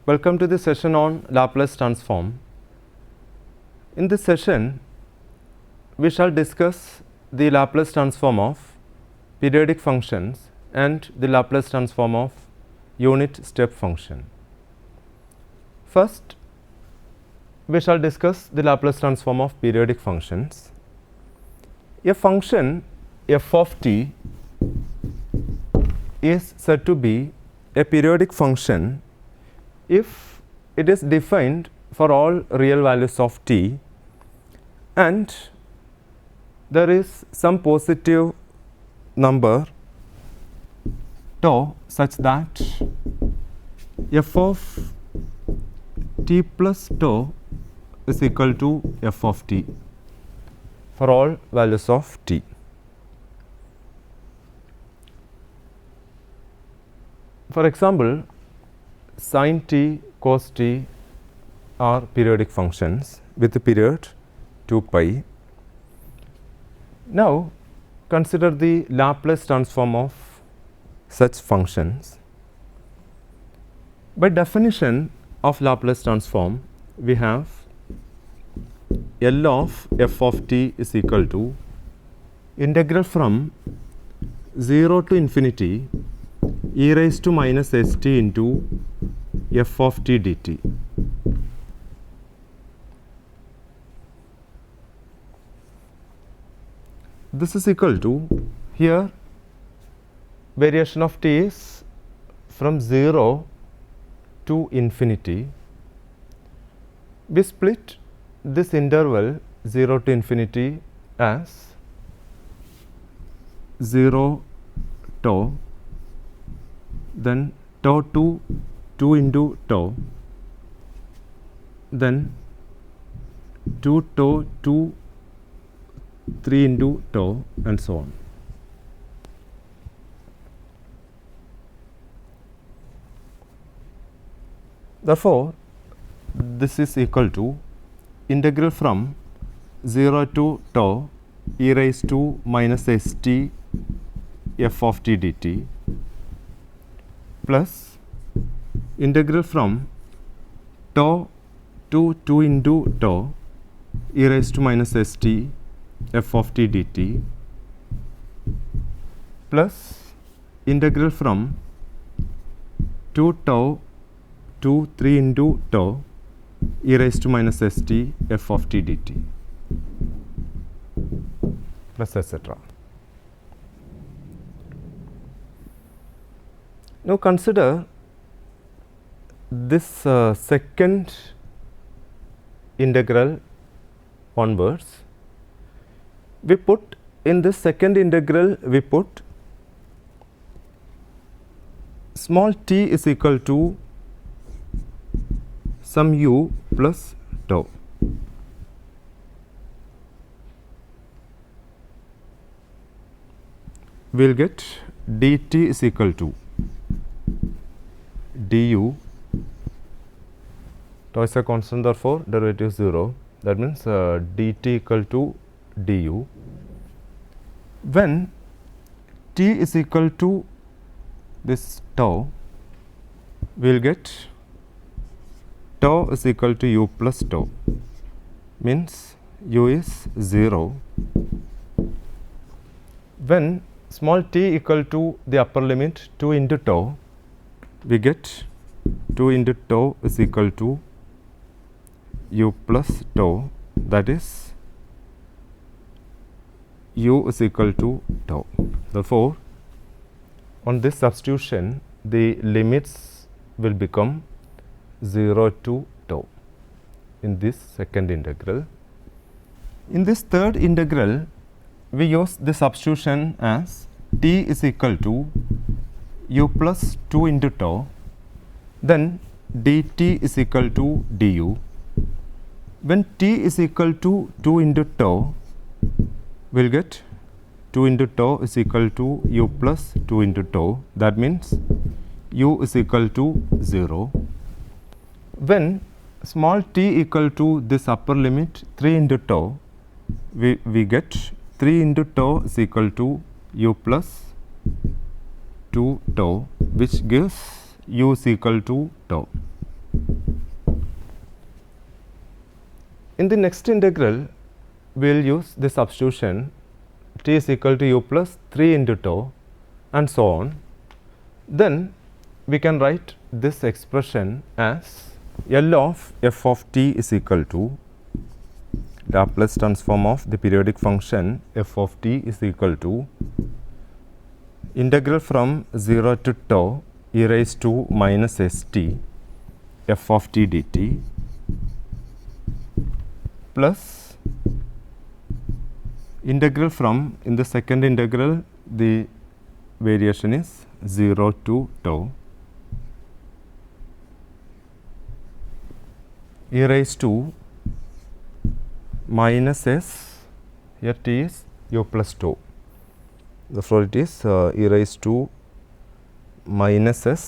Welcome to the session on Laplace transform. In this session, we shall discuss the Laplace transform of periodic functions and the Laplace transform of unit step function. First, we shall discuss the Laplace transform of periodic functions. A function f of t is said to be a periodic function if it is defined for all real values of t and there is some positive number tau such that f of t plus tau is equal to f of t for all values of t. For example, sin t, cos t are periodic functions with the period 2 pi. Now, consider the Laplace transform of such functions. By definition of Laplace transform, we have L of f of t is equal to integral from 0 to infinity e raised to minus st into f of t dt. This is equal to, here variation of t is from 0 to infinity. We split this interval 0 to infinity as 0 tau, then tau to 2 into tau, then 2 tau to 3 into tau, and so on. Therefore, this is equal to integral from 0 to tau e raised to minus st f of t dt plus integral from tau to 2 into tau e raised to minus st f of t dt plus integral from 2 tau to 3 into tau e raised to minus st f of t dt plus etc. Now, consider this second integral onwards. We put in this second integral, we put small t is equal to some u plus tau. We will get dt is equal to du, tau is a constant, therefore derivative 0, that means dt equal to du. When t is equal to this tau, we will get tau is equal to u plus tau, means u is 0. When small t equal to the upper limit 2 into tau, we get 2 into tau is equal to u plus tau, that is u is equal to tau. Therefore, on this substitution the limits will become 0 to tau in this second integral. In this third integral, we use the substitution as t is equal to u plus 2 into tau, then dt is equal to du. When t is equal to 2 into tau, we will get 2 into tau is equal to u plus 2 into tau, that means u is equal to 0. When small t equal to this upper limit 3 into tau, we get 3 into tau is equal to u plus 2 tau, which gives u is equal to tau. In the next integral, we will use the substitution t is equal to u plus 3 into tau and so on. Then we can write this expression as L of f of t is equal to Laplace transform of the periodic function f of t is equal to integral from 0 to tau e raised to minus st f of t dt plus integral from, in the second integral the variation is 0 to tau e raised to minus s, here t is u plus tau. Therefore, it is e raised to minus s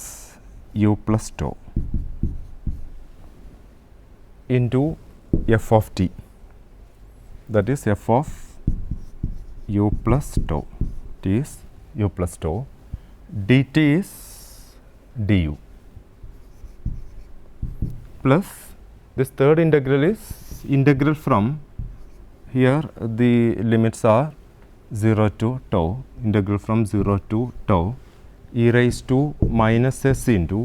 u plus tau into f of t, that is f of u plus tau, t is u plus tau, dt is du, plus this third integral is integral from, here the limits are 0 to tau, integral from 0 to tau e raised to minus s into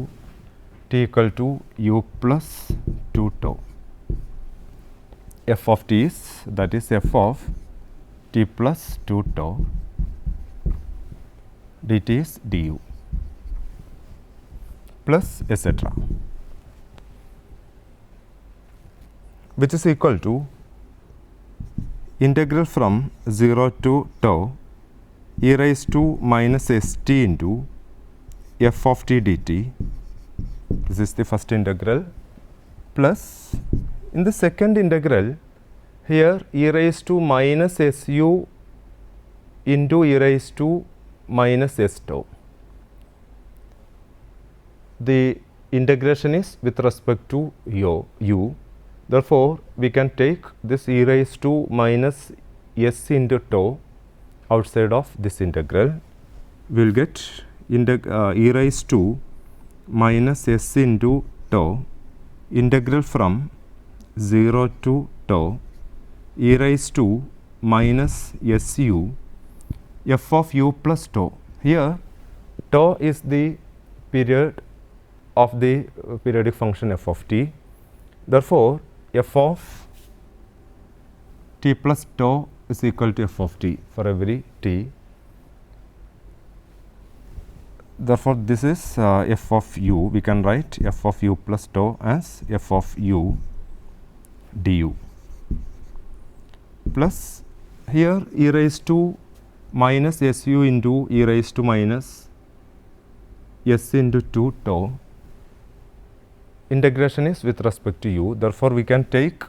t equal to u plus 2 tau. F of t is, that is f of t plus 2 tau, dt is du, plus etc., which is equal to integral from 0 to tau e raised to minus st into f of t dt. This is the first integral, plus in the second integral, here e raised to minus su into e raised to minus s tau. The integration is with respect to u. Therefore, we can take this e raised to minus s into tau outside of this integral. We will get e raised to minus s into tau integral from 0 to tau e raised to minus su f of u plus tau. Here tau is the period of the periodic function f of t. Therefore, f of t plus tau is equal to f of t for every t. Therefore, this is f of u. We can write f of u plus tau as f of u du, plus here e raised to minus su into e raised to minus s into 2 tau. Integration is with respect to u. Therefore, we can take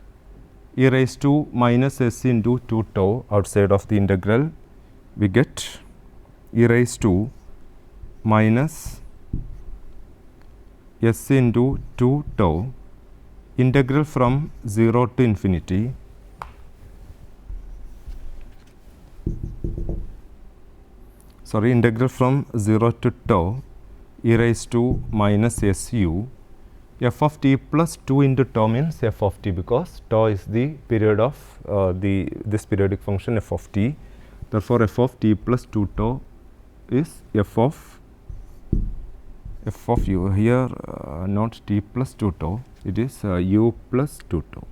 e raised to minus s into 2 tau outside of the integral. We get e raised to minus s into 2 tau integral from 0 to infinity integral from 0 to tau e raised to minus su f of t plus 2 into tau means f of t, because tau is the period of this periodic function f of t. Therefore, f of t plus 2 tau is f of u, here not t plus 2 tau, it is u plus 2 tau.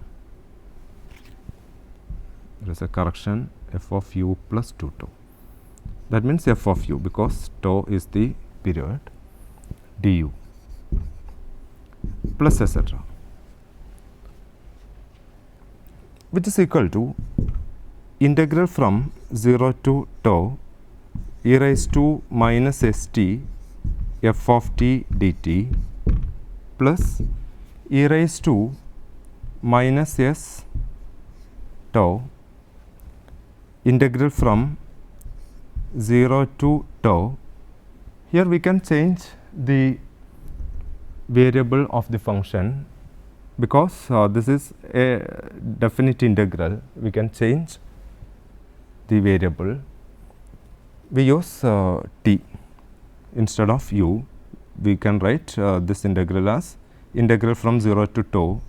There is a correction, f of u plus 2 tau. That means f of u, because tau is the period, du, plus etc., which is equal to integral from 0 to tau e raised to minus st f of t dt plus e raised to minus s tau integral from 0 to tau. Here we can change the variable of the function, because this is a definite integral. We can change the variable. We use t instead of u. We can write this integral as integral from 0 to tau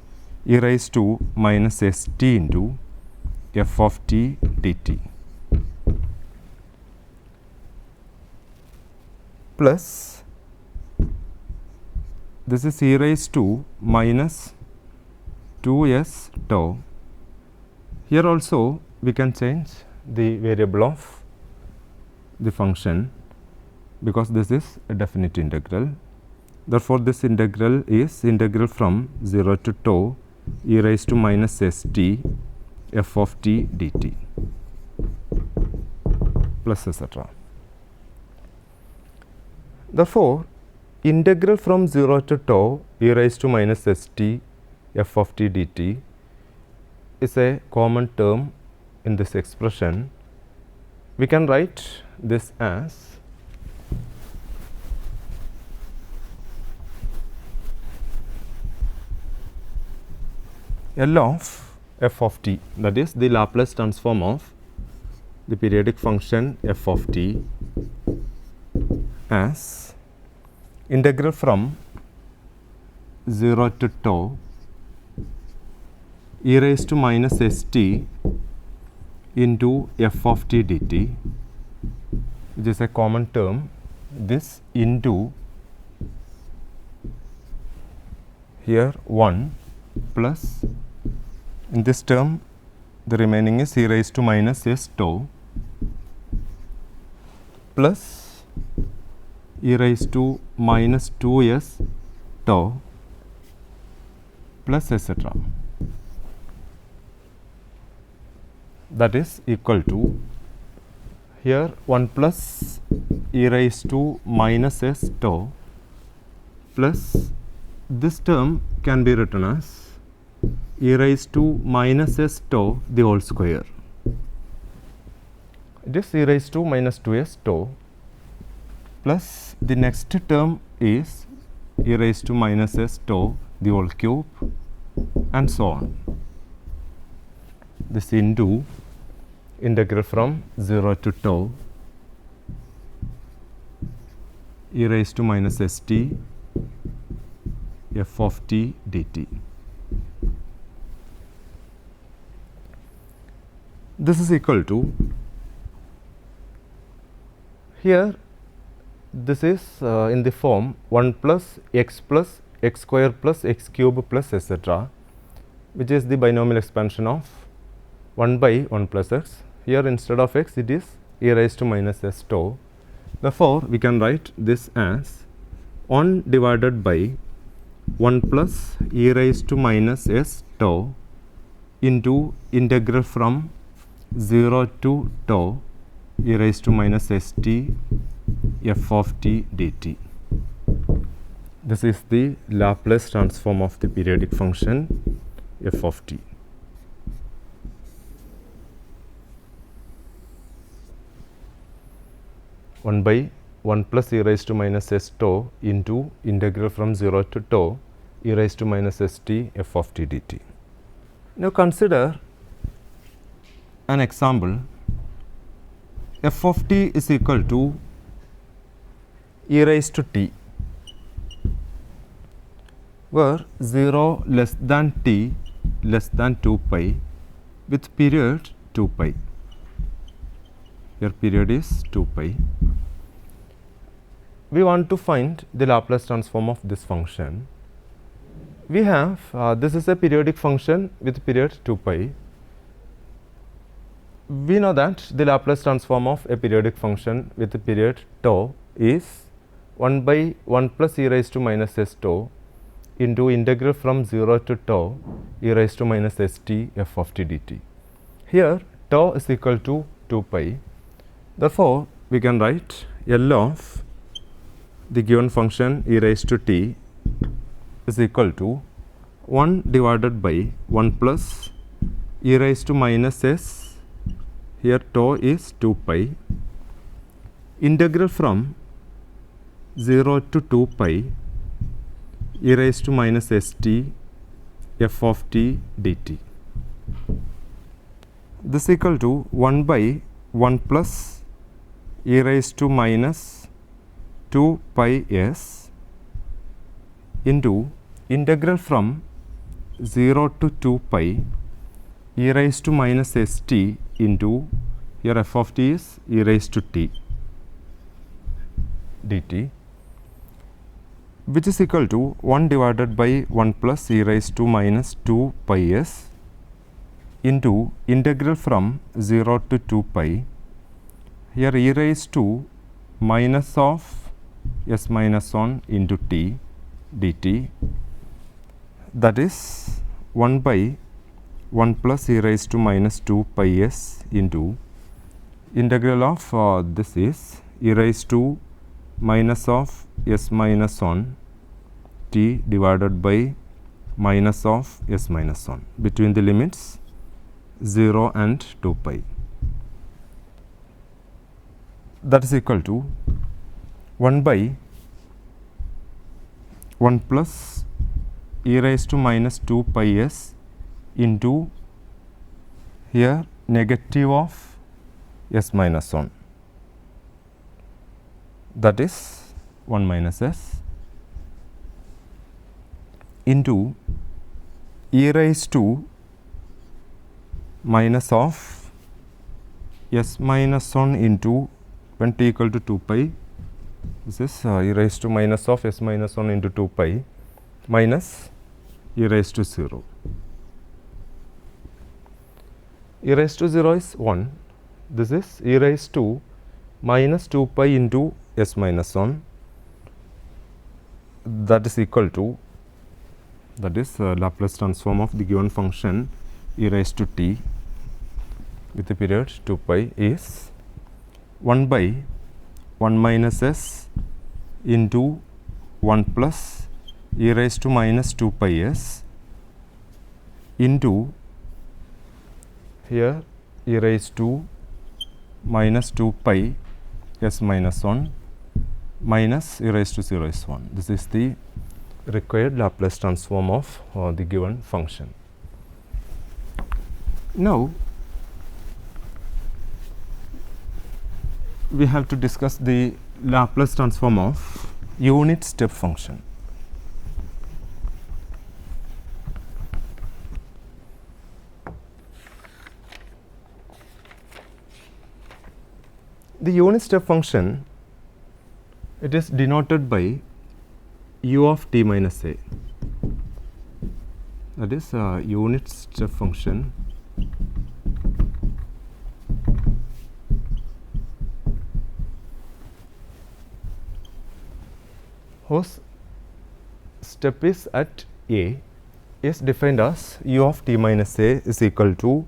e raised to minus st into f of t dt plus this is e raised to minus 2s tau. Here also we can change the variable of the function because this is a definite integral. Therefore, this integral is integral from 0 to tau e raised to minus st f of t dt plus etc. Therefore, integral from 0 to tau e raised to minus st f of t dt is a common term in this expression. We can write this as L of f of t, that is the Laplace transform of the periodic function f of t as integral from 0 to tau e raised to minus st into f of t dt, which is a common term, this into here 1 plus in this term the remaining is e raised to minus s tau plus e raised to minus 2s tau plus etc. That is equal to here 1 plus e raised to minus s tau plus this term can be written as e raised to minus s tau the whole square. It is e raised to minus 2s tau plus the next term is e raised to minus s tau the whole cube and so on. This into integral from 0 to tau e raised to minus st f of t dt. This is equal to here this is in the form 1 plus x square plus x cube plus etc., which is the binomial expansion of 1 by 1 plus x. Here instead of x it is e raised to minus s tau. Therefore, we can write this as 1 divided by 1 plus e raised to minus s tau into integral from 0 to tau e raised to minus st f of t dt. This is the Laplace transform of the periodic function f of t. One by 1 plus e raised to minus s tau into integral from 0 to tau e raised to minus st f of t dt. Now consider an example. F of t is equal to e raised to t, where 0 less than t less than 2 pi with period 2 pi. Your period is 2 pi. We want to find the Laplace transform of this function. We have this is a periodic function with period 2 pi. We know that the Laplace transform of a periodic function with the period tau is 1 by 1 plus e raised to minus s tau into integral from 0 to tau e raised to minus st f of t dt. Here tau is equal to 2 pi. Therefore, we can write L of the given function e raised to t is equal to 1 divided by 1 plus e raised to minus s, here tau is 2 pi, integral from 0 to 2 pi e raised to minus st f of t dt. This equal to 1 by 1 plus e raised to minus 2 pi s into integral from 0 to 2 pi e raised to minus st into, here f of t is e raised to t dt, which is equal to 1 divided by 1 plus e raised to minus 2 pi s into integral from 0 to 2 pi, here e raised to minus of s minus 1 into t dt, that is 1 by 1 plus e raised to minus 2 pi s into integral of this is e raised to minus of s minus 1 t divided by minus of s minus 1 between the limits 0 and 2 pi. That is equal to 1 by 1 plus e raised to minus 2 pi s into, here negative of s minus 1, that is 1 minus s into e raised to minus of s minus 1 into, when t equal to 2 pi, this is e raised to minus of s minus 1 into 2 pi minus e raised to 0. E raised to 0 is 1. This is e raised to minus 2 pi into s minus 1, that is equal to, that is Laplace transform of the given function e raised to t with the period 2 pi is 1 by 1 minus s into 1 plus e raised to minus 2 pi s into, here e raised to minus 2 pi s minus 1 minus e raised to 0 is 1. This is the required Laplace transform of the given function. Now, we have to discuss the Laplace transform of unit step function. The unit step function, it is denoted by u of t minus a, that is unit step function whose step is at a is defined as u of t minus a is equal to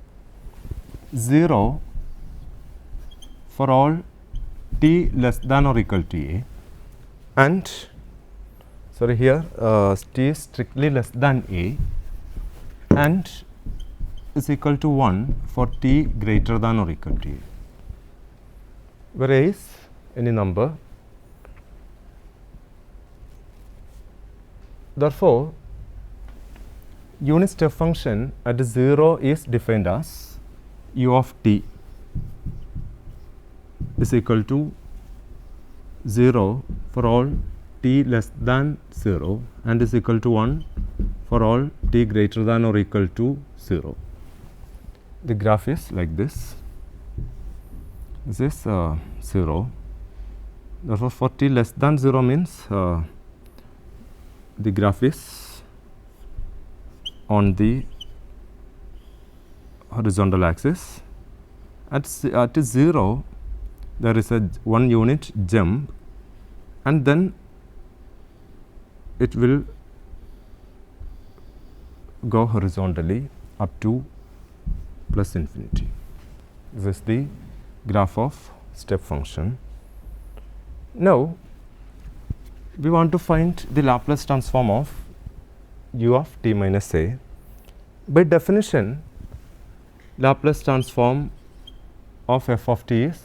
0 for all t less than or equal to a, and sorry, here t is strictly less than a and is equal to 1 for t greater than or equal to a, where a is any number. Therefore, unit step function at 0 is defined as u of t is equal to 0 for all t less than 0 and is equal to 1 for all t greater than or equal to 0. The graph is like this. This is 0. Therefore, for t less than 0 means the graph is on the horizontal axis. At 0, there is a 1 unit jump, and then it will go horizontally up to plus infinity. This is the graph of step function. Now, we want to find the Laplace transform of u of t minus a. By definition, Laplace transform of f of t is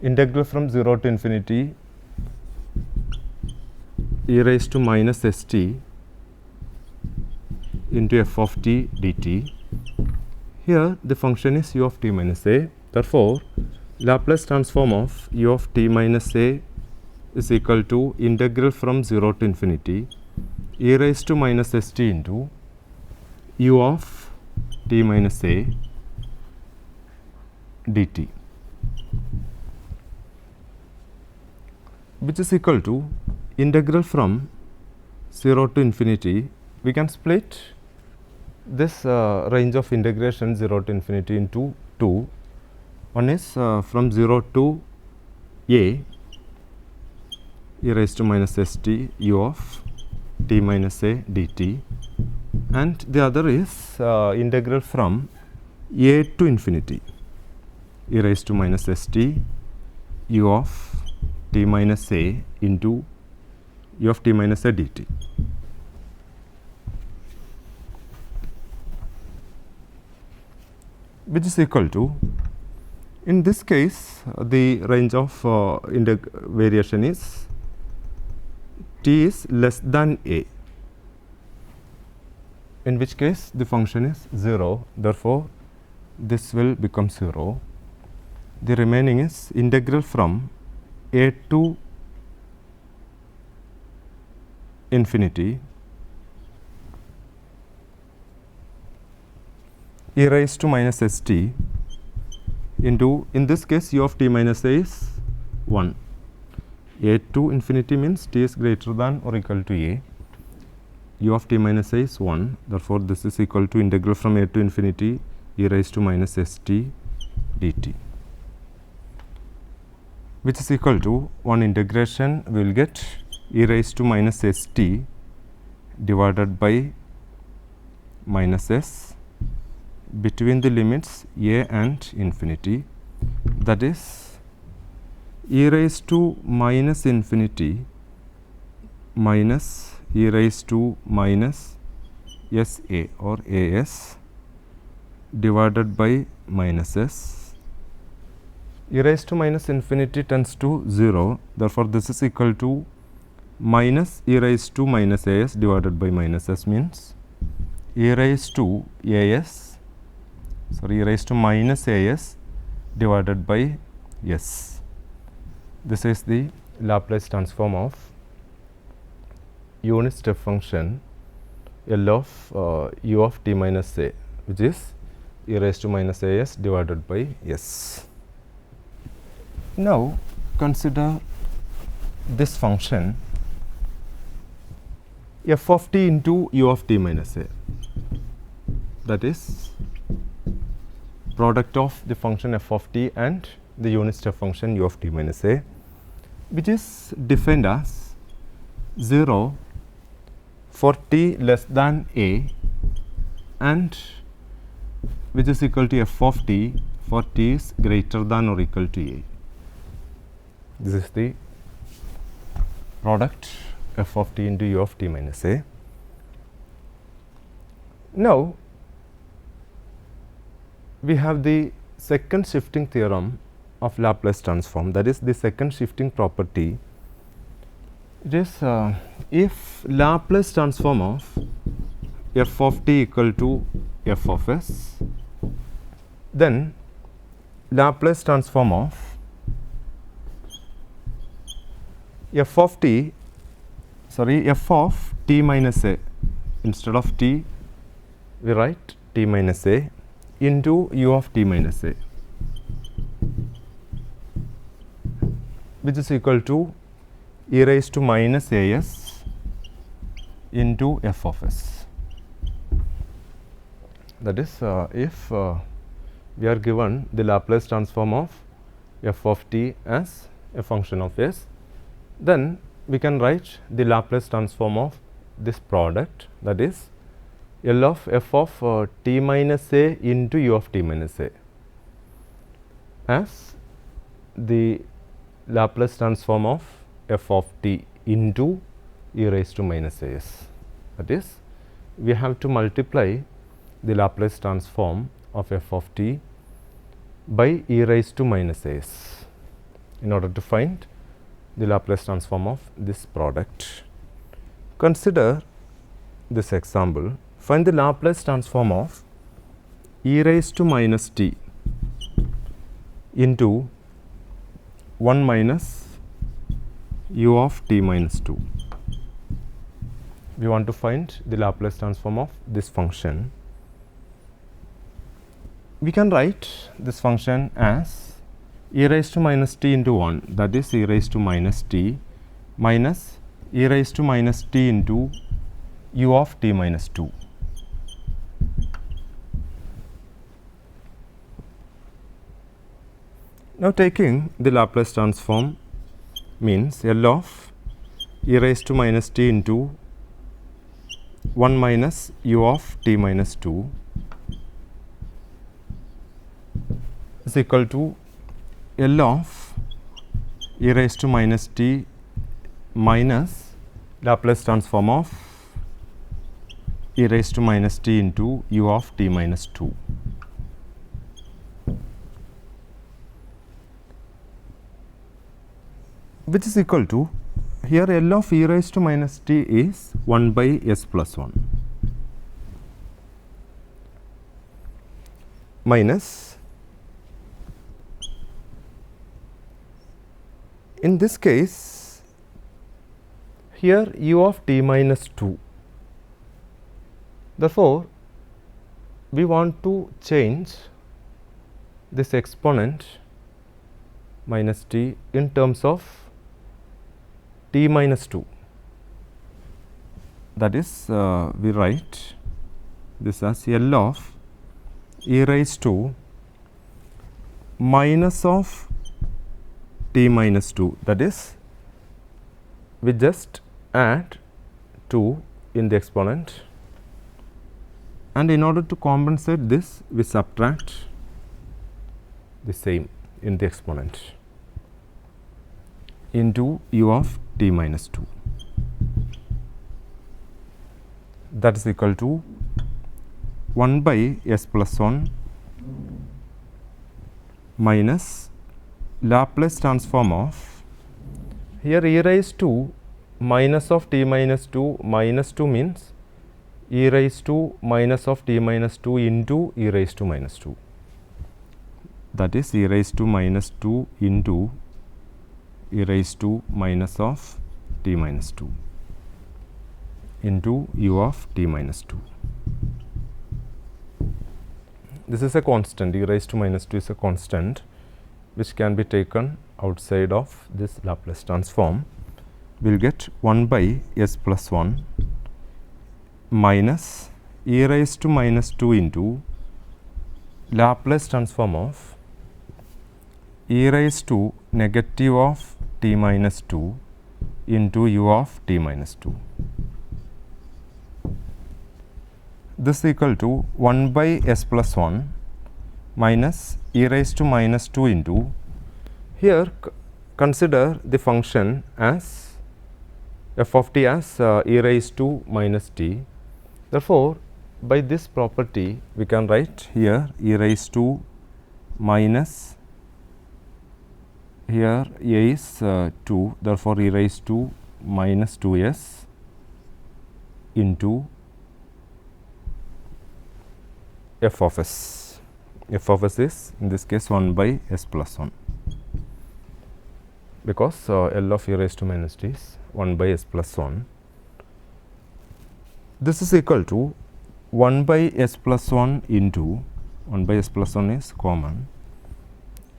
integral from 0 to infinity e raised to minus st into f of t dt. Here the function is u of t minus a. Therefore, Laplace transform of u of t minus a is equal to integral from 0 to infinity e raised to minus st into u of t minus a dt, which is equal to integral from 0 to infinity. We can split this range of integration 0 to infinity into two. One is from 0 to a e raised to minus st u of t minus a dt, and the other is integral from a to infinity e raised to minus st u of t minus a into u of t minus a dt. Which is equal to, in this case the range of variation is t is less than a, in which case the function is 0. Therefore, this will become 0. The remaining is integral from a to infinity e raised to minus st into, in this case u of t minus a is 1. A to infinity means t is greater than or equal to a. U of t minus a is 1. Therefore, this is equal to integral from a to infinity e raised to minus st dt, which is equal to, one integration we will get e raised to minus st divided by minus s between the limits a and infinity, that is e raised to minus infinity minus e raised to minus sa or as divided by minus s. E raised to minus infinity tends to 0. Therefore, this is equal to minus e raised to minus as divided by minus s, means e raised to e raised to minus as divided by s. This is the Laplace transform of unit step function L of u of t minus a, which is e raised to minus as divided by s. Now, consider this function f of t into u of t minus a, that is product of the function f of t and the unit step function u of t minus a, which is defined as 0 for t less than a and which is equal to f of t for t is greater than or equal to a. This is the product f of t into u of t minus a. Now, we have the second shifting theorem of Laplace transform, that is the second shifting property. It is if Laplace transform of f of t equal to f of s, then Laplace transform of f of t minus a, instead of t we write t minus a into u of t minus a, which is equal to e raised to minus as into f of s. That is, if we are given the Laplace transform of f of t as a function of s, then we can write the Laplace transform of this product, that is L of f of t minus a into u of t minus a, as the Laplace transform of f of t into e raised to minus as. That is, we have to multiply the Laplace transform of f of t by e raised to minus as in order to find the Laplace transform of this product. Consider this example. Find the Laplace transform of e raised to minus t into 1 minus u of t minus 2. We want to find the Laplace transform of this function. we can write this function as e raised to minus t into 1, that is e raised to minus t minus e raised to minus t into u of t minus 2. Now, taking the Laplace transform means L of e raised to minus t into 1 minus u of t minus 2 is equal to L of e raised to minus t minus Laplace transform of e raised to minus t into u of t minus 2. Which is equal to, here L of e raised to minus t is 1 by s plus 1 minus, in this case here u of t minus 2. Therefore, we want to change this exponent minus t in terms of t minus 2, that is we write this as L of e raised to minus of t minus 2, that is we just add 2 in the exponent, and in order to compensate this we subtract the same in the exponent into u of t minus 2, that is equal to 1 by s plus 1 minus Laplace transform of, here e raised to minus of t minus 2 minus 2 means e raised to minus of t minus 2 into e raised to minus 2, that is e raised to minus 2 into e raised to minus of t minus 2 into u of t minus 2. This is a constant, e raised to minus 2 is a constant which can be taken outside of this Laplace transform. We will get 1 by s plus 1 minus e raised to minus 2 into Laplace transform of e raised to negative of t minus 2 into u of t minus 2. This is equal to 1 by s plus 1 minus e raised to minus 2 into, here consider the function as f of t as e raised to minus t. Therefore, by this property we can write here e raised to minus, here a is 2, therefore e raised to minus 2s into f of s. F of s is in this case 1 by s plus 1, because L of e raised to minus t is 1 by s plus 1. This is equal to 1 by s plus 1 into 1 by s plus 1 is common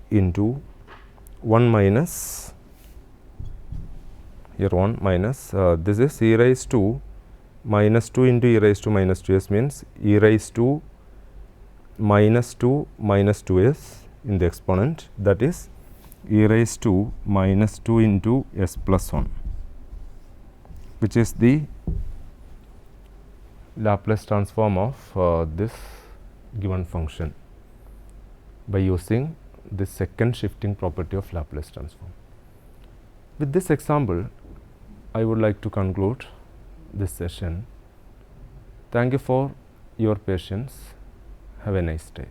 into 1 minus, here 1 minus this is e raised to minus 2 into e raised to minus 2s means e raised to minus 2 minus 2s in the exponent, that is e raised to minus 2 into s plus 1, which is the Laplace transform of this given function by using the second shifting property of Laplace transform. With this example, I would like to conclude this session. Thank you for your patience. Have a nice day.